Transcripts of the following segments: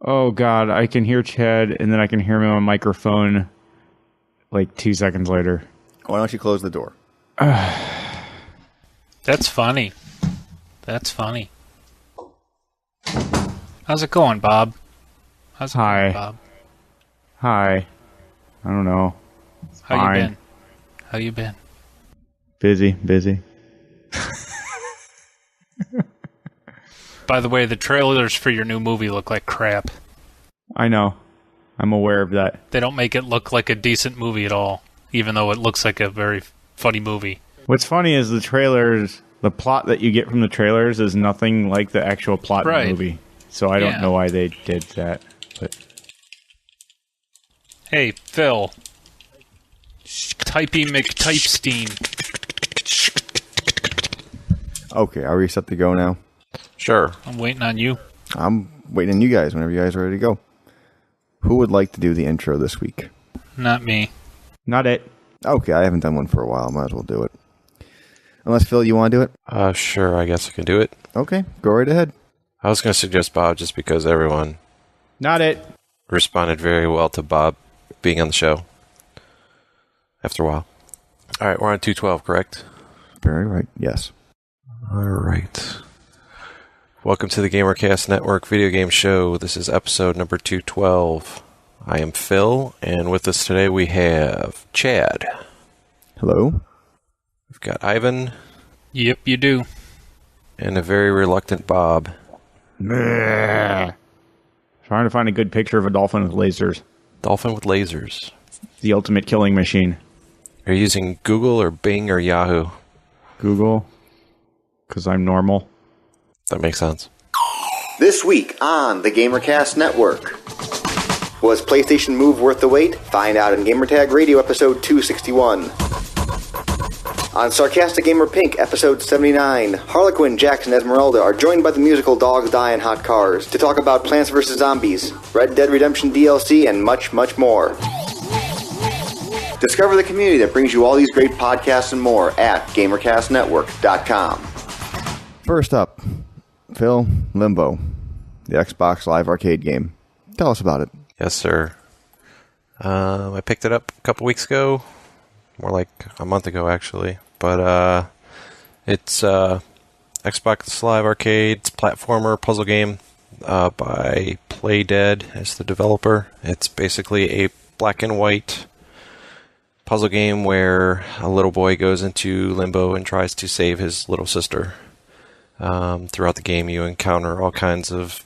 Oh, God. I can hear Chad, and then I can hear him on my microphone like 2 seconds later. Why don't you close the door? That's funny. That's funny. How's it going, Bob? How's it Hi. going, Bob? Hi. I don't know. How Fine. you been? How you been? Busy. By the way, the trailers for your new movie look like crap. I know. I'm aware of that. They don't make it look like a decent movie at all, even though it looks like a very funny movie. What's funny is the trailers, the plot that you get from the trailers is nothing like the actual plot in the movie. So I don't know why they did that. But hey, Phil. Typey McTypestein. Okay, are we set to go now? Sure. I'm waiting on you. I'm waiting on you guys whenever you guys are ready to go. Who would like to do the intro this week? Not me. Not it. Okay, I haven't done one for a while. Might as well do it. Unless, Phil, you want to do it? Sure, I guess I can do it. Okay, go right ahead. I was going to suggest Bob just because everyone Not it. responded very well to Bob being on the show after a while. All right, we're on 212, correct? Very right, yes. All right. Welcome to the GamerCast Network video game show. This is episode number 212. I am Phil, and with us today we have Chad. Hello. We've got Ivan. Yep, you do. And a very reluctant Bob. Trying to find a good picture of a dolphin with lasers. Dolphin with lasers. The ultimate killing machine. Are you using Google or Bing or Yahoo? Google. Because I'm normal. That makes sense. This week on the GamerCast Network. Was PlayStation Move worth the wait? Find out in Gamertag Radio episode 261. On Sarcastic Gamer Pink, episode 79, Harlequin, Jax, and Esmeralda are joined by the musical Dogs Die in Hot Cars to talk about Plants vs. Zombies, Red Dead Redemption DLC, and much, much more. Discover the community that brings you all these great podcasts and more at GamerCastNetwork.com. First up, Phil, Limbo, the Xbox Live Arcade game. Tell us about it. Yes, sir. I picked it up a couple weeks ago. More like a month ago, actually. But it's Xbox Live Arcade. It's a platformer puzzle game by Playdead as the developer. It's basically a black and white puzzle game where a little boy goes into limbo and tries to save his little sister. Throughout the game, you encounter all kinds of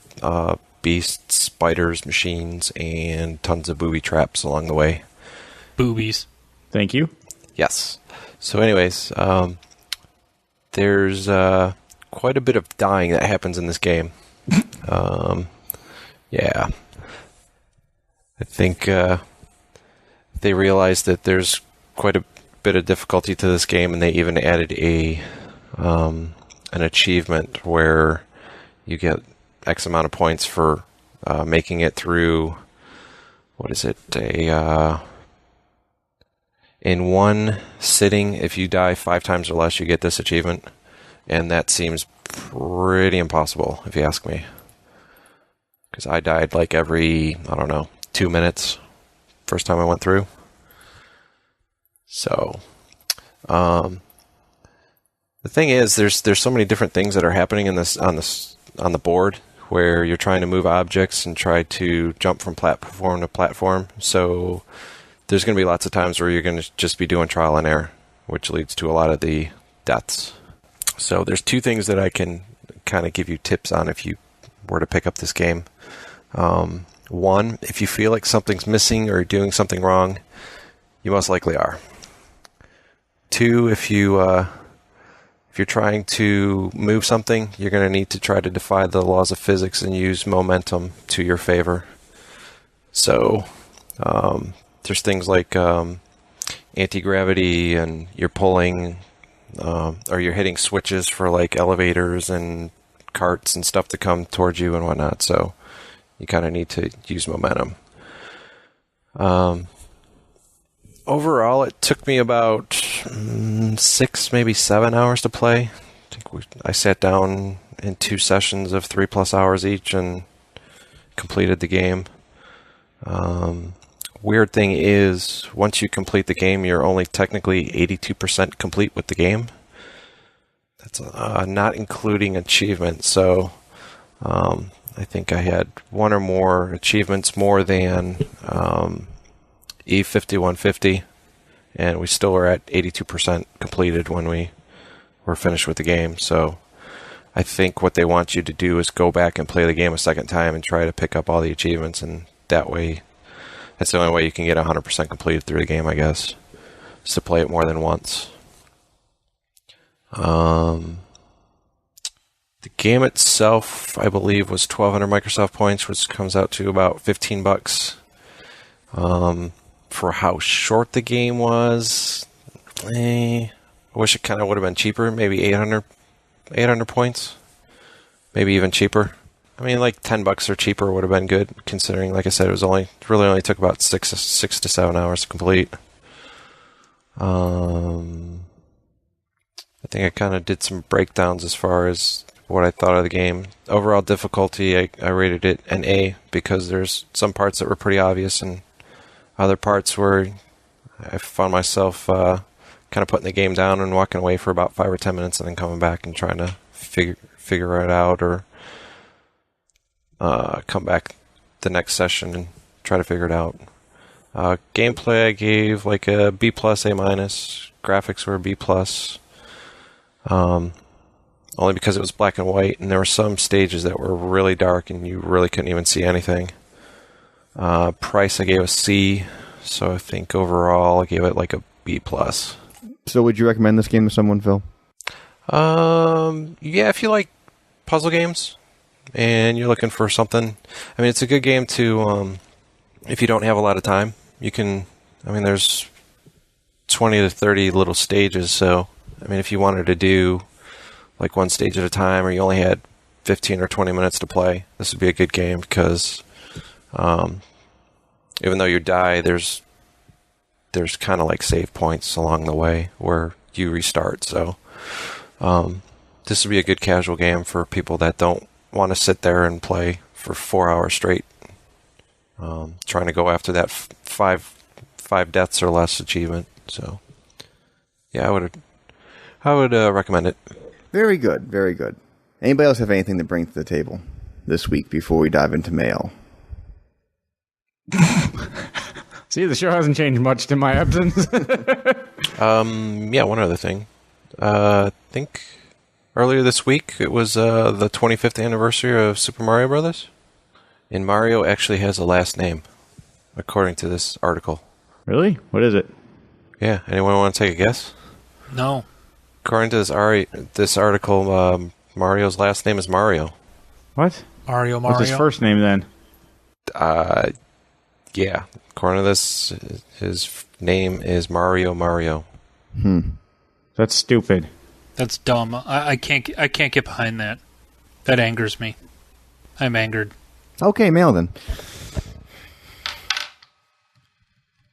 beasts, spiders, machines, and tons of booby traps along the way. Boobies. Thank you. Yes. So anyways, there's quite a bit of dying that happens in this game. Yeah. I think they realized that there's quite a bit of difficulty to this game, and they even added an achievement where you get X amount of points for making it through, in one sitting. If you die 5 times or less, you get this achievement. And that seems pretty impossible, if you ask me. Because I died like every, 2 minutes first time I went through. So, the thing is, there's so many different things that are happening in this on the board where you're trying to move objects and try to jump from platform to platform. So there's going to be lots of times where you're going to just be doing trial and error, which leads to a lot of the deaths. So there's 2 things that I can kind of give you tips on if you were to pick up this game. 1, if you feel like something's missing or doing something wrong, you most likely are. 2, if you're trying to move something, you're going to need to try to defy the laws of physics and use momentum to your favor. So there's things like anti-gravity, and you're pulling or you're hitting switches for like elevators and carts and stuff to come towards you and whatnot. So you kind of need to use momentum. Overall, it took me about 6, maybe 7 hours to play. I sat down in 2 sessions of 3+ hours each, and completed the game. Weird thing is, once you complete the game, you're only technically 82% complete with the game. That's not including achievements. So I think I had one or more achievements more than E5150, and we still were at 82% completed when we were finished with the game. So I think what they want you to do is go back and play the game a second time and try to pick up all the achievements, and that way, that's the only way you can get 100% completed through the game, I guess, is to play it more than once. The game itself, I believe, was 1,200 Microsoft points, which comes out to about $15. For how short the game was, I wish it kind of would have been cheaper. Maybe 800 points, maybe even cheaper. I mean, like $10 or cheaper would have been good, considering, like I said, it was only took about 6 to 7 hours to complete. I think I kind of did some breakdowns as far as what I thought of the game. Overall difficulty, I rated it an A, because there's some parts that were pretty obvious and other parts where I found myself kind of putting the game down and walking away for about 5 or 10 minutes and then coming back and trying to figure it out, or come back the next session and try to figure it out. Gameplay I gave like a B+, A-. Graphics were a B+. Only because it was black and white, and there were some stages that were really dark and you really couldn't even see anything. Price I gave a C, so I think overall I gave it like a B+. So would you recommend this game to someone, Phil? Yeah, if you like puzzle games and you're looking for something. I mean, it's a good game to, if you don't have a lot of time, you can, I mean, there's 20 to 30 little stages, so, I mean, if you wanted to do like one stage at a time, or you only had 15 or 20 minutes to play, this would be a good game, because even though you die, there's kind of like save points along the way where you restart, so this would be a good casual game for people that don't want to sit there and play for 4 hours straight, trying to go after that five deaths or less achievement. So, yeah, I would recommend it. Very good, very good. Anybody else have anything to bring to the table this week before we dive into mail? See, the show hasn't changed much in my absence. Yeah, one other thing. I think earlier this week it was the 25th anniversary of Super Mario Brothers, and Mario actually has a last name, according to this article. Really? What is it? Yeah, anyone want to take a guess? No. According to this article, Mario's last name is Mario. What? Mario. What's his first name then? Yeah. According to this, his name is Mario. That's stupid. That's dumb. I can't get behind that. That angers me. I'm angered. Okay, mail then.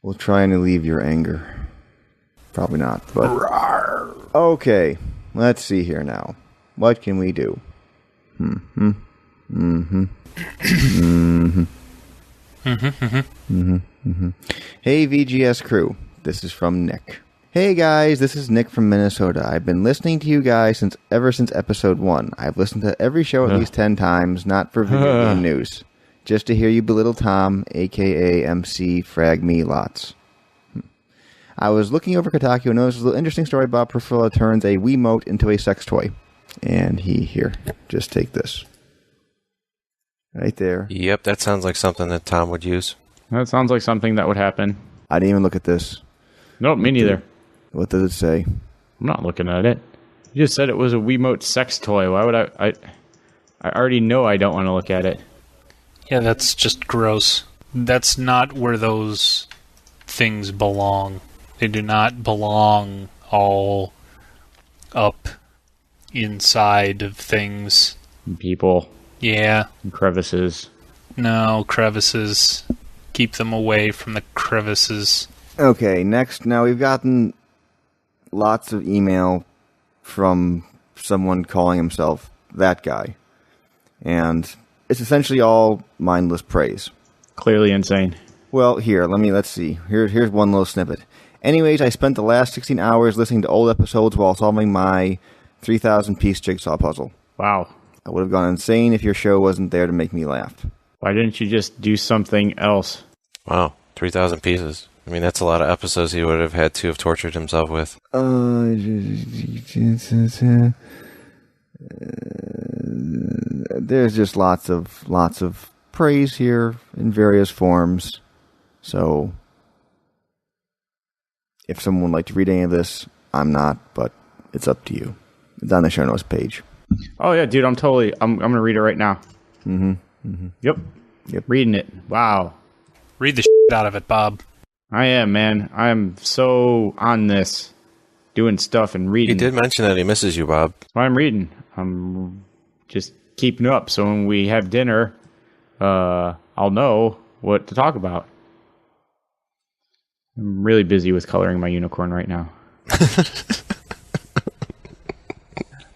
We'll try and relieve your anger. Probably not, but... Okay, let's see here now. What can we do? Hey, VGS crew. This is from Nick. Hey guys, this is Nick from Minnesota. I've been listening to you guys ever since episode 1. I've listened to every show at least 10 times, not for video game news. Just to hear you belittle Tom, a.k.a. MC Frag Me Lots. I was looking over Kotaku and noticed a little interesting story about Profilla turns a Wiimote into a sex toy. And here, just take this. Right there. Yep, that sounds like something that Tom would use. That sounds like something that would happen. I didn't even look at this. Nope, me neither. What does it say? I'm not looking at it. You just said it was a Wiimote sex toy. Why would I already know I don't want to look at it. Yeah, that's just gross. That's not where those things belong. They do not belong all up inside of things. People. Yeah. And crevices. No, crevices. Keep them away from the crevices. Okay, next. Now, we've gotten lots of email from someone calling himself that guy. And it's essentially all mindless praise. Clearly insane. Well, let's see. Here's one little snippet. Anyways, I spent the last 16 hours listening to old episodes while solving my 3,000-piece jigsaw puzzle. Wow. I would have gone insane if your show wasn't there to make me laugh. Why didn't you just do something else? Wow, 3,000 pieces. I mean, that's a lot of episodes he would have had to have tortured himself with. There's just lots of praise here in various forms. So, if someone would like to read any of this, I'm not, but it's up to you. It's on the show notes page. Oh yeah, dude, I'm gonna read it right now. Yep. Reading it. Wow. Read the shit out of it, Bob. I am, man. I'm so on this, doing stuff and reading. He did mention that he misses you, Bob. So I'm reading. I'm just keeping up. So when we have dinner, I'll know what to talk about. I'm really busy with coloring my unicorn right now.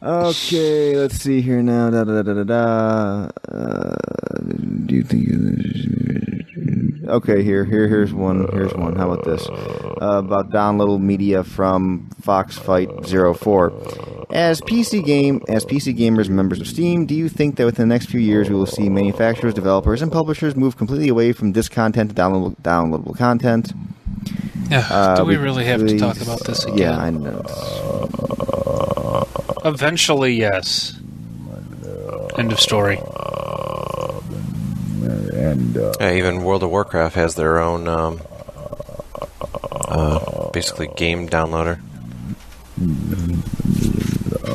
Okay, let's see here now. Do you think? Okay, here's one. How about this? About downloadable media from Foxfight04. As PC gamers, and members of Steam, do you think that within the next few years we will see manufacturers, developers, and publishers move completely away from disc content to downloadable content? Yeah, do we really have to talk about this again? Yeah, I know. Eventually, yes. End of story. Yeah, even World of Warcraft has their own, basically game downloader.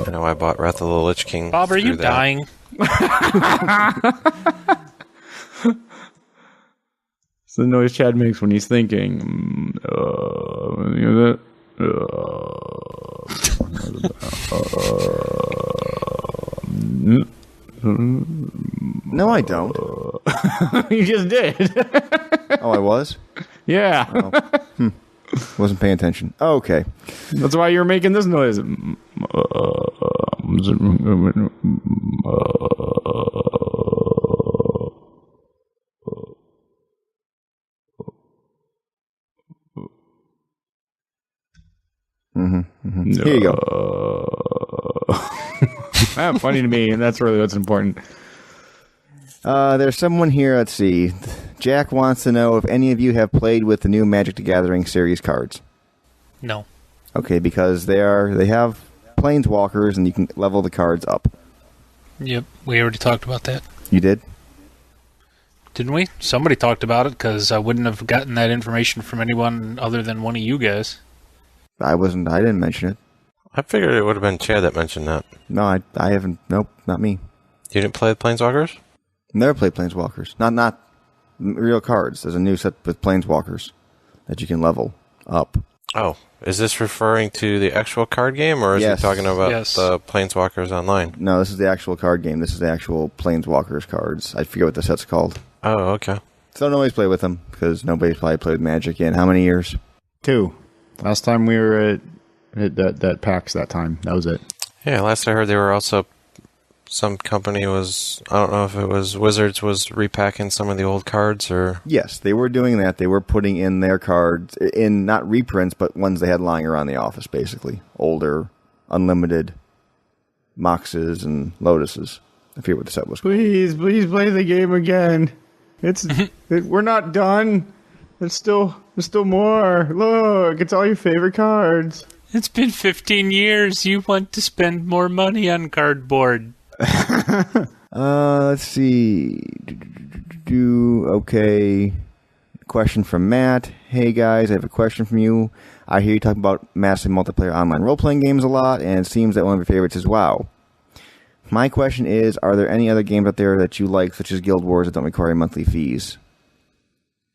I know I bought Wrath of the Lich King. Bob, are you that. dying? It's the noise Chad makes when he's thinking. No, I don't. You just did. Oh, I was? Yeah. Oh. Wasn't paying attention. Oh, okay. That's why you were making this noise. Here you go. That's funny to me, and that's really what's important. There's someone here, let's see. Jack wants to know if any of you have played with the new Magic the Gathering series cards. No. Okay, because they have planeswalkers and you can level the cards up. Yep, we already talked about that. You did? Didn't we? Somebody talked about it, because I wouldn't have gotten that information from anyone other than one of you guys. I didn't mention it. I figured it would have been Chad that mentioned that. No, I haven't. Nope, not me. You didn't play with Planeswalkers? Never played planeswalkers. Not real cards. There's a new set with planeswalkers that you can level up. Oh, is this referring to the actual card game, or is Yes. he talking about Yes. the Planeswalkers Online? No, this is the actual card game. This is the actual planeswalkers cards. I forget what the set's called. Oh, okay. So nobody's played with them because nobody's probably played Magic in how many years? 2. Last time we were at that PAX that time. That was it. Yeah, last I heard they were also... Some company was... I don't know if it was Wizards was repacking some of the old cards, or... Yes, they were doing that. They were putting in their cards, in not reprints, but ones they had lying around the office, basically. Older, unlimited Moxes and Lotuses. I forget what the set was called. Please play the game again. We're not done. There's still more. Look, it's all your favorite cards. It's been 15 years. You want to spend more money on cardboard. Let's see. Okay. Question from Matt. Hey guys, I have a question from you. I hear you talk about massive multiplayer online role-playing games a lot, and it seems that one of your favorites is WoW. My question is, are there any other games out there that you like, such as Guild Wars, that don't require monthly fees?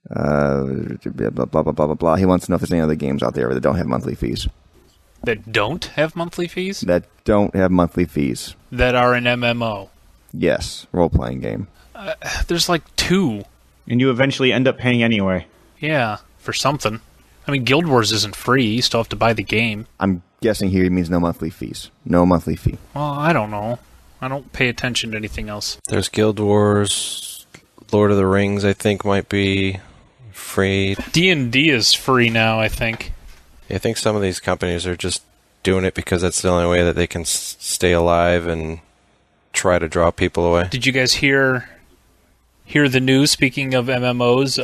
Blah, blah, blah, blah, blah. He wants to know if there's any other games out there that don't have monthly fees. That don't have monthly fees? That don't have monthly fees. That are an MMO? Yes, role-playing game. There's like 2. And you eventually end up paying anyway. Yeah, for something. I mean, Guild Wars isn't free. You still have to buy the game. I'm guessing here he means no monthly fees. No monthly fee. Well, I don't know. I don't pay attention to anything else. There's Guild Wars, Lord of the Rings, I think might be free. D&D is free now, I think. I think some of these companies are just doing it because that's the only way that they can stay alive and try to draw people away. Did you guys hear the news? Speaking of MMOs,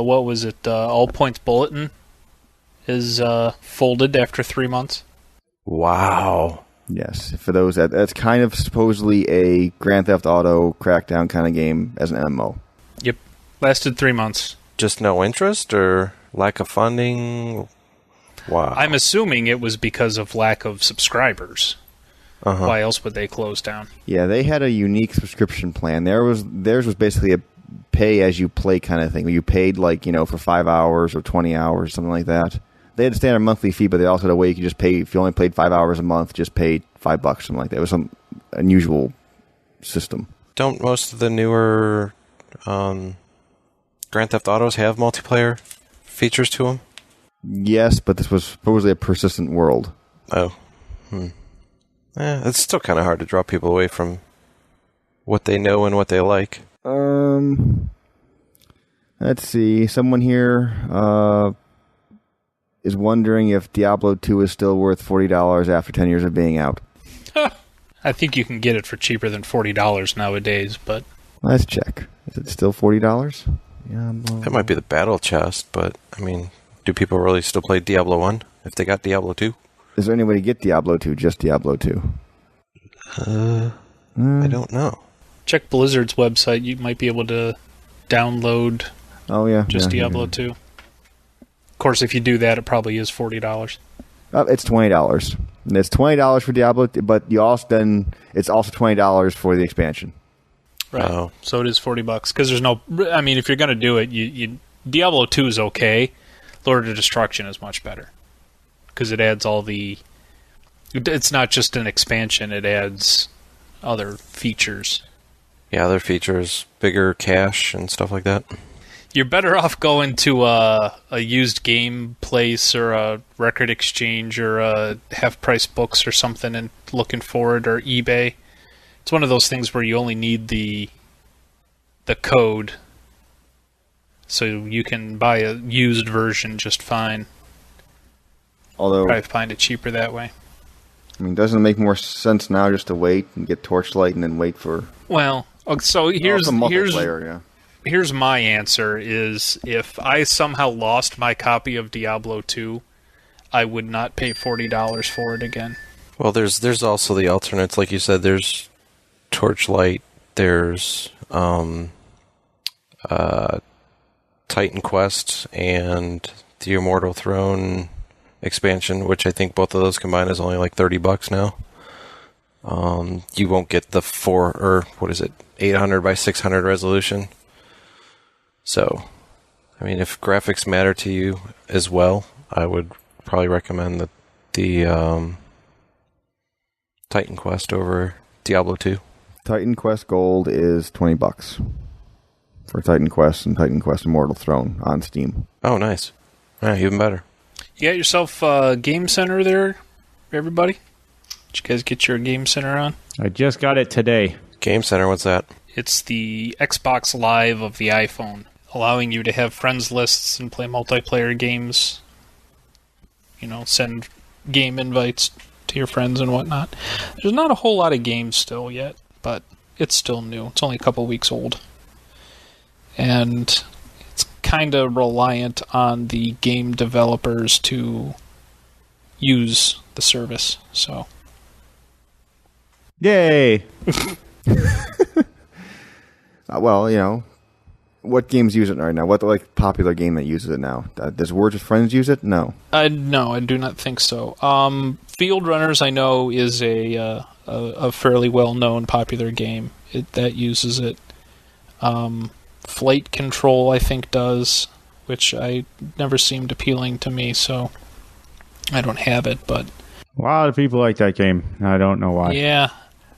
what was it? All Points Bulletin is folded after 3 months. Wow. Yes, for those that's kind of supposedly a Grand Theft Auto Crackdown kind of game as an MMO. Yep, lasted 3 months. Just no interest or lack of funding? Wow. I'm assuming it was because of lack of subscribers. Uh-huh. Why else would they close down? Yeah, they had a unique subscription plan. Theirs was basically a pay-as-you-play kind of thing. Where you paid, for 5 hours or 20 hours, something like that. They had a standard monthly fee, but they also had a way you could just pay, if you only played 5 hours a month, just pay $5, something like that. It was some unusual system. Don't most of the newer Grand Theft Autos have multiplayer features to them? Yes, but this was supposedly a persistent world. Oh. It's still kind of hard to draw people away from what they know and what they like. Let's see. Someone here is wondering if Diablo 2 is still worth $40 after 10 years of being out. I think you can get it for cheaper than $40 nowadays, but... Let's check. Is it still $40? That might be the battle chest, but, do people really still play Diablo 1 if they got Diablo 2? Is there any way to get Diablo 2, just Diablo 2? I don't know. Check Blizzard's website. You might be able to download Diablo 2. Of course, if you do that, it probably is $40. It's $20. And it's $20 for Diablo, but it's also $20 for the expansion. Right. Oh. So it is $40 because there's no. If you're going to do it, Diablo 2 is okay. Lord of Destruction is much better because it adds all the. It's not just an expansion; it adds other features. Yeah, other features, bigger cache and stuff like that. You're better off going to a used game place or a record exchange or a half-price books or something and looking for it, or eBay. It's one of those things where you only need the code, so you can buy a used version just fine. Although, probably find it cheaper that way. Doesn't it make more sense now just to wait and get Torchlight and then wait for... Well, so here's multiplayer, yeah. Here's my answer is if I somehow lost my copy of Diablo 2, I would not pay $40 for it again. Well, there's also the alternates, like you said, there's Torchlight, there's Titan Quest and the Immortal Throne expansion, which I think both of those combined is only like $30 now. You won't get the 800 by 600 resolution. So, if graphics matter to you as well, I would probably recommend the Titan Quest over Diablo 2. Titan Quest Gold is $20 for Titan Quest and Titan Quest Immortal Throne on Steam. Oh, nice. Yeah, even better. You got yourself a Game Center there, everybody? Did you guys get your Game Center on? I just got it today. Game Center, what's that? It's the Xbox Live of the iPhone, allowing you to have friends lists and play multiplayer games. Send game invites to your friends and whatnot. There's not a whole lot of games still yet, but it's still new. It's only a couple weeks old. And it's kind of reliant on the game developers to use the service, so... Yay! Well, what games use it right now? What popular game that uses it now? Does Words with Friends use it? No. No, I do not think so. Field Runners, I know, is a fairly well-known popular game that uses it. Flight Control, I think, does, which I never seemed appealing to me, so I don't have it. But a lot of people like that game. I don't know why. Yeah,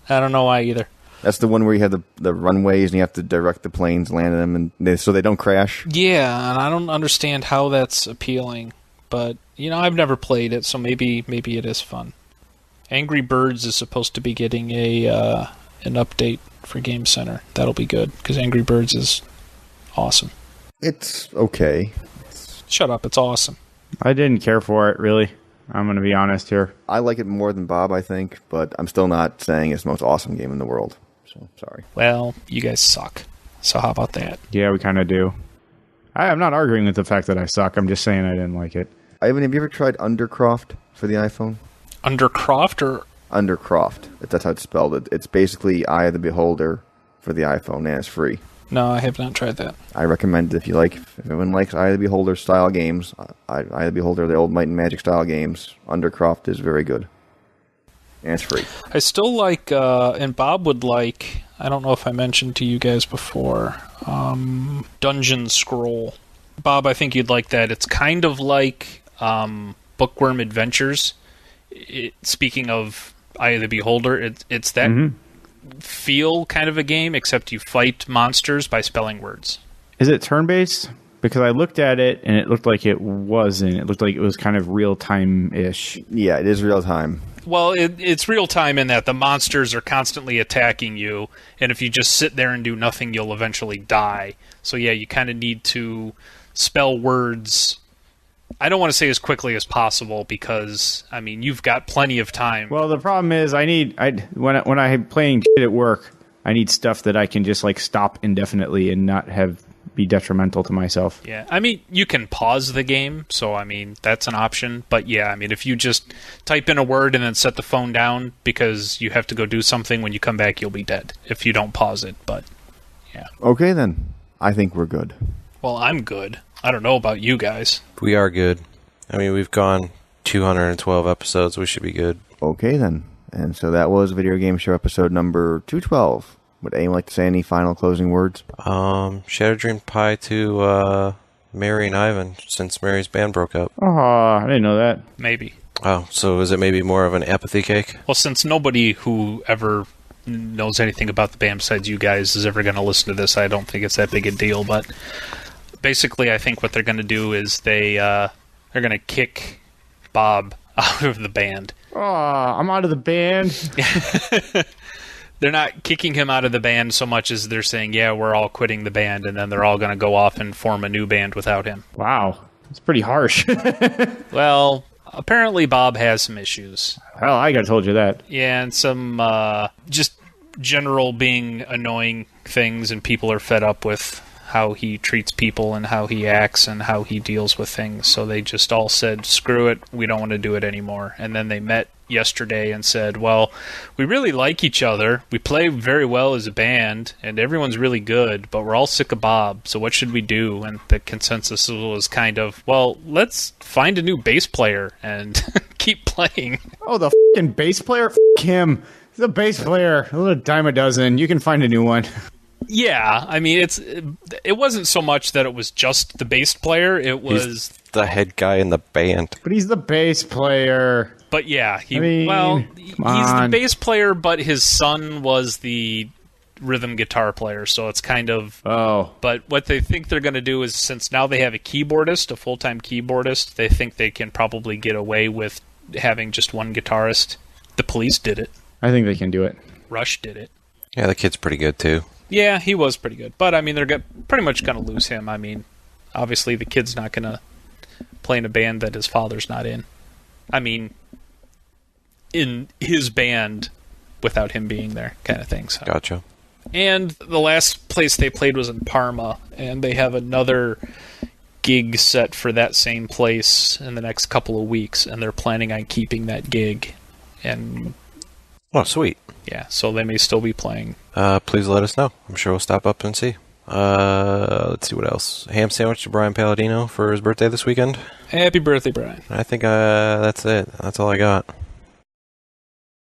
I don't know why either. That's the one where you have the runways and you have to direct the planes, land them, and so they don't crash? Yeah, and I don't understand how that's appealing. But, I've never played it, so maybe it is fun. Angry Birds is supposed to be getting a an update for Game Center. That'll be good, because Angry Birds is awesome. It's okay. Shut up, it's awesome. I didn't care for it, really. I'm going to be honest here. I like it more than Bob, I think, but I'm still not saying it's the most awesome game in the world. So, sorry. Well, you guys suck. So how about that? Yeah, we kind of do. I'm not arguing with the fact that I suck. I'm just saying I didn't like it. Ivan, have you ever tried Undercroft for the iPhone? Undercroft or... Undercroft. That's how it's spelled. It's basically Eye of the Beholder for the iPhone, and it's free. No, I have not tried that. I recommend it if everyone likes Eye of the Beholder style games. Eye of the Beholder, the old Might and Magic style games. Undercroft is very good. And it's free. I still like, and Bob would like, I don't know if I mentioned to you guys before, Dungeon Scroll. Bob, I think you'd like that. It's kind of like Bookworm Adventures. Speaking of Eye of the Beholder, it's that feel kind of a game, except you fight monsters by spelling words. Is it turn-based? Because I looked at it, and it looked like it wasn't. It looked like it was kind of real-time-ish. Yeah, it is real-time. Well, it's real-time in that the monsters are constantly attacking you, and if you just sit there and do nothing, you'll eventually die. So yeah, you kind of need to spell words... I don't want to say as quickly as possible because, I mean, you've got plenty of time. Well, the problem is when I'm playing shit at work, I need stuff that I can just like stop indefinitely and not be detrimental to myself. Yeah, I mean, you can pause the game, so I mean, that's an option. But yeah, I mean, if you just type in a word and then set the phone down because you have to go do something, when you come back, you'll be dead if you don't pause it. But yeah. Okay, then. I think we're good. Well, I'm good. I don't know about you guys. We are good. I mean, we've gone 212 episodes. We should be good. Okay, then. And so that was Video Game Show episode number 212. Would anyone like to say any final closing words? Shattered Dream Pie to Mary and Ivan, since Mary's band broke up. Oh, I didn't know that. Maybe. Oh, so is it maybe more of an apathy cake? Well, since nobody who ever knows anything about the band besides you guys is ever going to listen to this, I don't think it's that big a deal, but... Basically, I think what they're going to do is they're going to kick Bob out of the band. Oh, I'm out of the band. They're not kicking him out of the band so much as they're saying, yeah, we're all quitting the band, and then they're all going to go off and form a new band without him. Wow, that's pretty harsh. Well, apparently Bob has some issues. Hell, I told you that. Yeah, and some just general being annoying things, and people are fed up with how he treats people and how he acts and how he deals with things. So they just all said, screw it, we don't want to do it anymore. And then they met yesterday and said, well, we really like each other. We play very well as a band and everyone's really good, but we're all sick of Bob. So what should we do? And the consensus was kind of, well, let's find a new bass player and keep playing. Oh, the fucking bass player? F*** him. He's a bass player. A little dime a dozen. You can find a new one. Yeah, I mean, it wasn't so much that it was just the bass player. It was He's the head guy in the band. But he's the bass player. But yeah, he's come the on. bass player, but his son was the rhythm guitar player, so it's kind of... Oh. But what they think they're going to do is, since now they have a keyboardist, a full-time keyboardist, they think they can probably get away with having just one guitarist. The Police did it. I think they can do it. Rush did it. Yeah, the kid's pretty good, too. Yeah, he was pretty good. But, I mean, they're pretty much going to lose him. I mean, obviously the kid's not going to play in a band that his father's not in. I mean, in his band without him being there, kind of thing. So. Gotcha. And the last place they played was in Parma, and they have another gig set for that same place in the next couple of weeks, and they're planning on keeping that gig. And oh, sweet. Yeah, so they may still be playing. Please let us know. I'm sure we'll stop up and see. Let's see what else. Ham sandwich to Brian Palladino for his birthday this weekend. Happy birthday, Brian. I think that's it. That's all I got.